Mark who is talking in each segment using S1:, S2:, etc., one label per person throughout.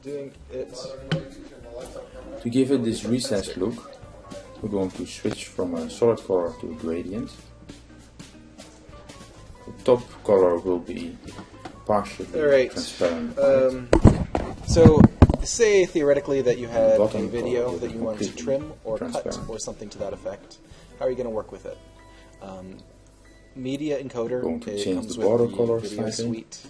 S1: doing it.
S2: To give it this recessed look, we're going to switch from a solid color to a gradient. The top color will be partially transparent.
S1: So, say theoretically that you had a
S2: bottom
S1: video
S2: color
S1: that you wanted to trim or cut
S2: transparent.
S1: or something to that effect. How are you going to work with it? Media Encoder,
S2: Going to
S1: it
S2: change
S1: comes
S2: the border
S1: with the
S2: color
S1: video
S2: slightly.
S1: suite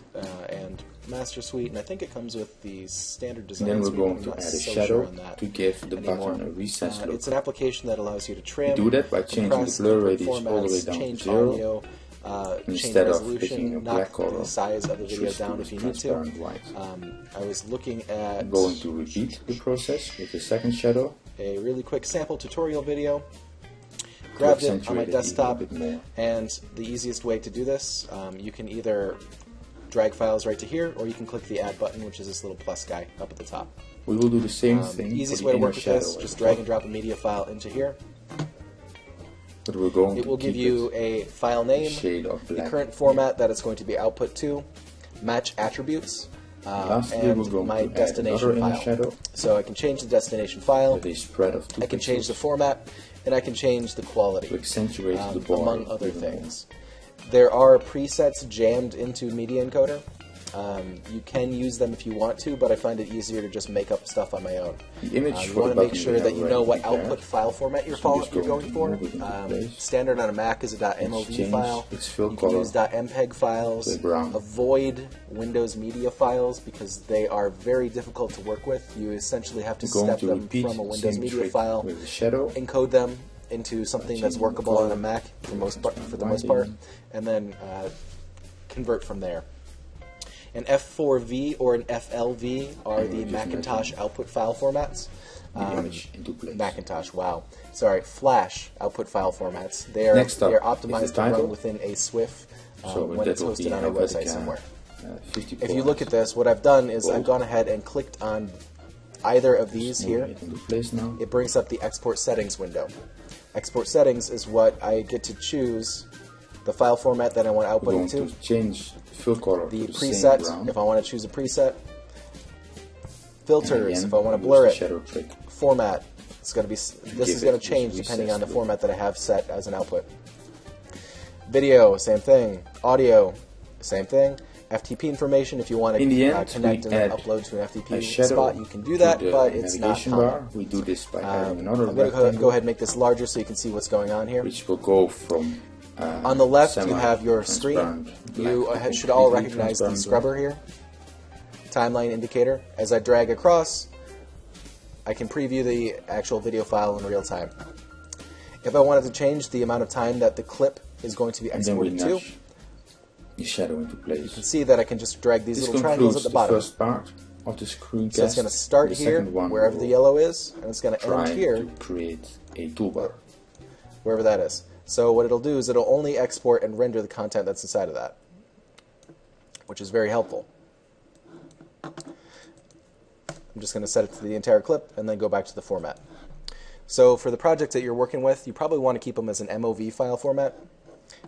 S1: and master suite, and I think it comes with the standard design
S2: Then we're
S1: suite.
S2: going
S1: I'm
S2: to
S1: not
S2: add a
S1: so
S2: shadow
S1: sure on that
S2: to give the
S1: anymore.
S2: button a recessed look.
S1: It's an application that allows you to trim,
S2: We do that by changing the
S1: compress,
S2: blur
S1: input
S2: radius all the way
S1: formats,
S2: down to
S1: change
S2: 0,
S1: audio, change
S2: instead of picking
S1: resolution,
S2: a black
S1: knock
S2: color,
S1: the size of the video
S2: switch
S1: down
S2: to
S1: if you need to.
S2: transparent white.
S1: I was looking at
S2: I'm going to repeat the process with the second shadow.
S1: a really quick sample tutorial video. Grabbed it on my desktop, and the easiest way to do this, you can either drag files right to here, or you can click the add button, which is this little plus guy up at the top.
S2: We will do the same thing.
S1: Easiest
S2: for
S1: way
S2: the
S1: to work
S2: inner
S1: with
S2: shadow
S1: this,
S2: as
S1: just
S2: well.
S1: drag and drop a media file into here.
S2: But we're going
S1: It
S2: to
S1: will give
S2: keep
S1: you
S2: it
S1: a file name,
S2: shade of
S1: the
S2: black.
S1: current format that it's going to be output to, match attributes,
S2: Lastly, we're
S1: and
S2: going
S1: my
S2: to add
S1: destination
S2: another inner
S1: file.
S2: shadow
S1: So I can change the destination file,
S2: with a spread of 2
S1: I can change the
S2: pixels
S1: format, and I can change the quality,
S2: to accentuate the border
S1: among other
S2: even more.
S1: things. There are presets jammed into Media Encoder. You can use them if you want to, but I find it easier to just make up stuff on my own.
S2: The image
S1: You
S2: for
S1: want
S2: the
S1: to make
S2: button
S1: sure
S2: we
S1: that you
S2: have
S1: know
S2: already
S1: what
S2: prepared.
S1: output file format you're
S2: So just
S1: going
S2: going
S1: for.
S2: to move it into place.
S1: Standard on a Mac is a .mov
S2: Change
S1: file.
S2: its fill
S1: You can
S2: color
S1: use .mpeg files.
S2: to brown.
S1: Avoid Windows Media files because they are very difficult to work with. You essentially have to
S2: We're going
S1: step
S2: to
S1: them
S2: repeat
S1: from a
S2: the
S1: Windows
S2: same
S1: Media
S2: trick
S1: file,
S2: with the shadow.
S1: encode them into something that's
S2: Changing the
S1: workable on
S2: color
S1: a Mac for the most part,
S2: lighting.
S1: and then convert from there. An F4V or an FLV are the Macintosh output file formats.
S2: The image into place.
S1: Macintosh, wow. Sorry, Flash output file formats. They are
S2: Next up
S1: optimized
S2: is the
S1: to run
S2: title.
S1: within a SWIFT
S2: So
S1: when
S2: that
S1: it's
S2: will
S1: hosted
S2: be
S1: on our website
S2: Helvetica,
S1: somewhere.
S2: 54.
S1: If you look at this, what I've done is
S2: Bold.
S1: I've gone ahead and clicked on either of these here.
S2: Moving it into place now.
S1: It brings up the export settings window. Export settings is what I get to choose the file format that I want
S2: We're
S1: output
S2: going
S1: into.
S2: to change the fill color
S1: The
S2: to the same
S1: preset,
S2: brown.
S1: if I want to choose a preset.
S2: And
S1: Filters,
S2: again,
S1: if I want to
S2: use
S1: blur
S2: the
S1: it.
S2: shadow trick.
S1: Format, it's going to be. This
S2: Give
S1: is going
S2: it
S1: to change
S2: this
S1: depending on the
S2: recessed
S1: format that I have set as an output. Video, same thing. Audio, same thing. FTP information, if you want
S2: In the
S1: to
S2: end,
S1: connect
S2: we
S1: and then
S2: add
S1: upload to an
S2: a
S1: FTP
S2: shadow
S1: spot, you can do
S2: to
S1: that,
S2: the
S1: but it's not
S2: navigation
S1: common.
S2: bar. We do this by adding another
S1: I'm going to
S2: rectangle,
S1: go ahead and make this larger so you can see what's going on here.
S2: which will go from
S1: On the left, you have your screen.
S2: semi-transparent
S1: You
S2: black to
S1: should all
S2: completely
S1: recognize the
S2: transparent
S1: scrubber here. Timeline indicator. As I drag across, I can preview the actual video file in real time. If I wanted to change the amount of time that the clip is going to be
S2: and then we
S1: exported to,
S2: nudge the shadow into place.
S1: see that I can just drag these
S2: This
S1: little triangles at
S2: concludes
S1: the
S2: the
S1: bottom.
S2: first part of the screen
S1: So it's going to start
S2: the
S1: here,
S2: second one
S1: wherever the
S2: will
S1: yellow is, and it's going to
S2: try
S1: end here,
S2: to create a toolbar.
S1: wherever that is. So what it'll do is it'll only export and render the content that's inside of that, which is very helpful. I'm just going to set it to the entire clip and then go back to the format. So for the project that you're working with, you probably want to keep them as an MOV file format,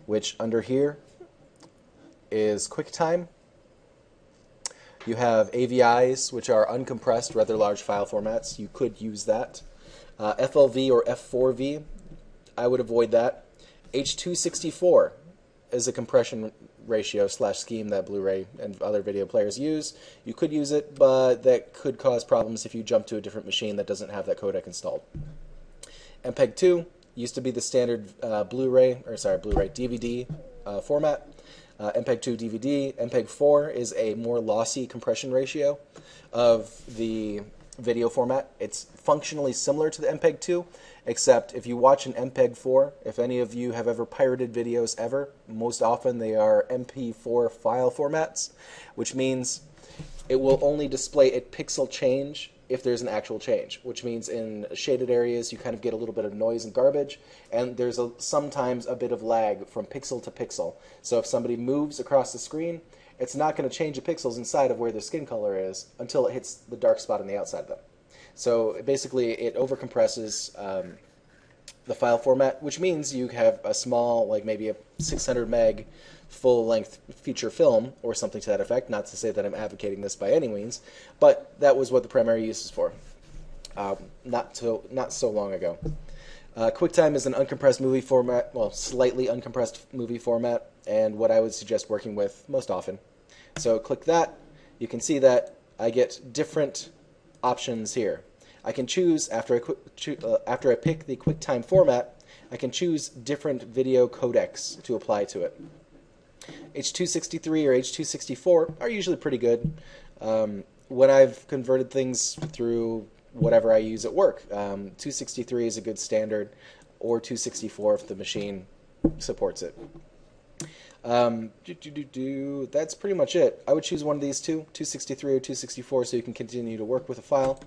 S1: which under here is QuickTime. You have AVIs, which are uncompressed, rather large file formats. You could use that. FLV or F4V, I would avoid that. H.264 is a compression ratio / scheme that Blu-ray and other video players use. You could use it, but that could cause problems if you jump to a different machine that doesn't have that codec installed. MPEG 2 used to be the standard Blu-ray DVD format. MPEG 2 DVD. MPEG 4 is a more lossy compression ratio of the video format. It's functionally similar to the MPEG 2, except if you watch an MPEG 4, if any of you have ever pirated videos ever, most often they are MP4 file formats, which means it will only display a pixel change if there's an actual change, which means in shaded areas you kind of get a little bit of noise and garbage, and there's sometimes a bit of lag from pixel to pixel. So if somebody moves across the screen, it's not going to change the pixels inside of where their skin color is until it hits the dark spot on the outside of them. So basically it overcompresses the file format, which means you have a small, like maybe a 600 meg full-length feature film or something to that effect. Not to say that I'm advocating this by any means, but that was what the primary use is for. Not so long ago. QuickTime is an uncompressed movie format, well, slightly uncompressed movie format, and what I would suggest working with most often. So click that. You can see that I get different options here. I can choose, after I pick the QuickTime format, I can choose different video codecs to apply to it. H.263 or H.264 are usually pretty good. When I've converted things through whatever I use at work, 263 is a good standard, or 264 if the machine supports it. That's pretty much it. I would choose one of these two, 263 or 264, so you can continue to work with a file.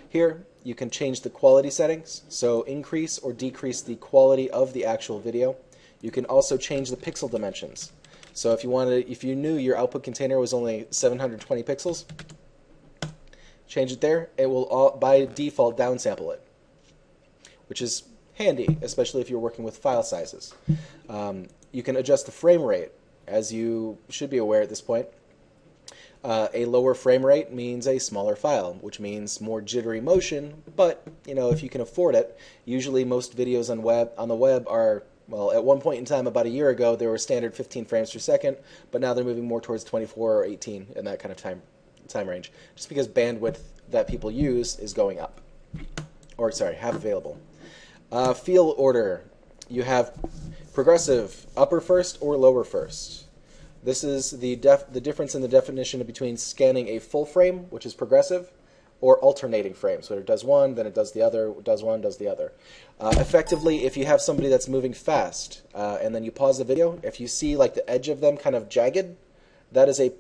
S1: Here, you can change the quality settings, so increase or decrease the quality of the actual video. You can also change the pixel dimensions. So if you knew your output container was only 720 pixels, change it there. It will by default downsample it, which is handy, especially if you're working with file sizes. You can adjust the frame rate, as you should be aware at this point. A lower frame rate means a smaller file, which means more jittery motion, but if you can afford it, usually most videos on the web are, well, at one point in time about a year ago they were standard 15 frames per second, but now they're moving more towards 24 or 18 in that kind of time range, just because bandwidth that people use is going up, or sorry, have available. Field order. You have progressive, upper first or lower first. This is the difference in the definition between scanning a full frame, which is progressive, or alternating frames. So it does one, then it does the other, does one, does the other. Effectively, if you have somebody that's moving fast, and then you pause the video, if you see like the edge of them kind of jagged, that is a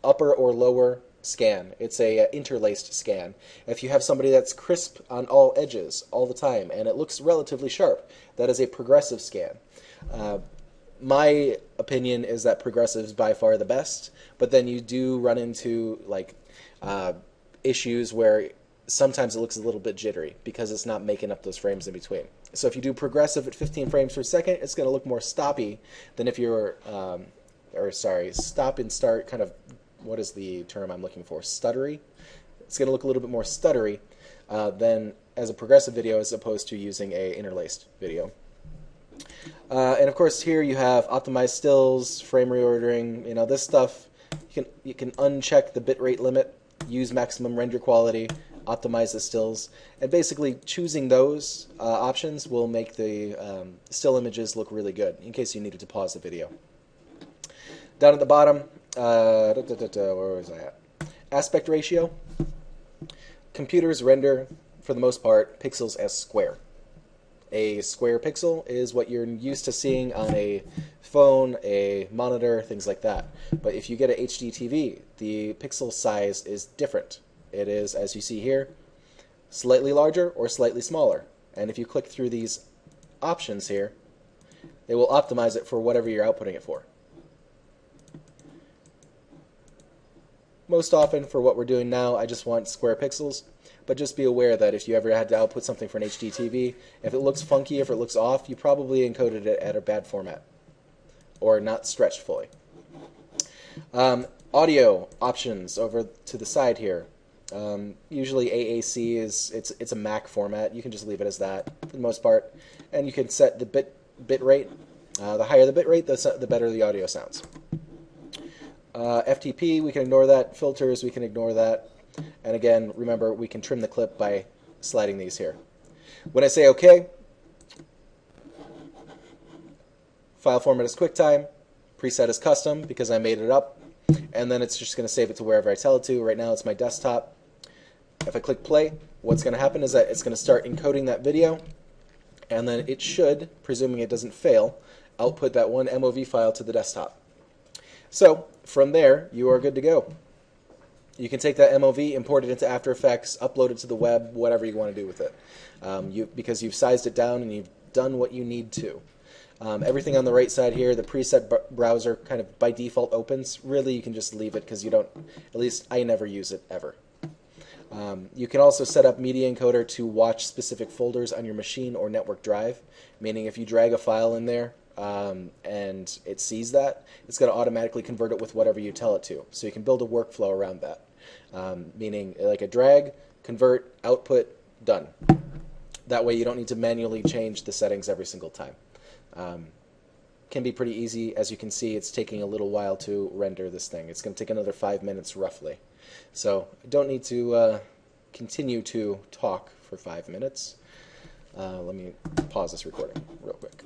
S1: upper or lower scan. It's a interlaced scan. If you have somebody that's crisp on all edges all the time and it looks relatively sharp, that is a progressive scan. My opinion is that progressive is by far the best, but then you do run into like issues where sometimes it looks a little bit jittery because it's not making up those frames in between. So if you do progressive at 15 frames per second, it's going to look more stoppy than if you're, stop and start kind of, what is the term I'm looking for? Stuttery. It's going to look a little bit more stuttery than as a progressive video as opposed to using a interlaced video. And of course here you have optimized stills, frame reordering, this stuff. You can uncheck the bitrate limit, use maximum render quality, optimize the stills, and basically choosing those options will make the still images look really good in case you needed to pause the video. Down at the bottom, where was I at? Aspect ratio. Computers render, for the most part, pixels as square. A square pixel is what you're used to seeing on a phone, a monitor, things like that. But if you get an HD TV, the pixel size is different. It is, as you see here, slightly larger or slightly smaller. And if you click through these options here, they will optimize it for whatever you're outputting it for. Most often, for what we're doing now, I just want square pixels. But just be aware that if you ever had to output something for an HD TV, if it looks funky, if it looks off, you probably encoded it at a bad format or not stretched fully. Audio options over to the side here. Usually AAC it's a Mac format. You can just leave it as that for the most part, and you can set the bit rate. The higher the bit rate, the better the audio sounds. FTP, we can ignore that. Filters, we can ignore that. And again, remember, we can trim the clip by sliding these here. When I say OK, file format is QuickTime, preset is custom because I made it up, and then it's just going to save it to wherever I tell it to. Right now it's my desktop. If I click play, what's going to happen is that it's going to start encoding that video, and then it should, presuming it doesn't fail, output that one MOV file to the desktop. So from there, you are good to go. You can take that MOV, import it into After Effects, upload it to the web, whatever you want to do with it. Because you've sized it down and you've done what you need to. Everything on the right side here, the preset browser kind of by default opens. Really, you can just leave it because you don't, at least I never use it ever. You can also set up Media Encoder to watch specific folders on your machine or network drive, meaning if you drag a file in there, and it sees that, it's going to automatically convert it with whatever you tell it to. So you can build a workflow around that, meaning like a drag, convert, output, done. That way you don't need to manually change the settings every single time. Can be pretty easy. As you can see, it's taking a little while to render this thing. It's going to take another 5 minutes roughly. So I don't need to continue to talk for 5 minutes. Let me pause this recording real quick.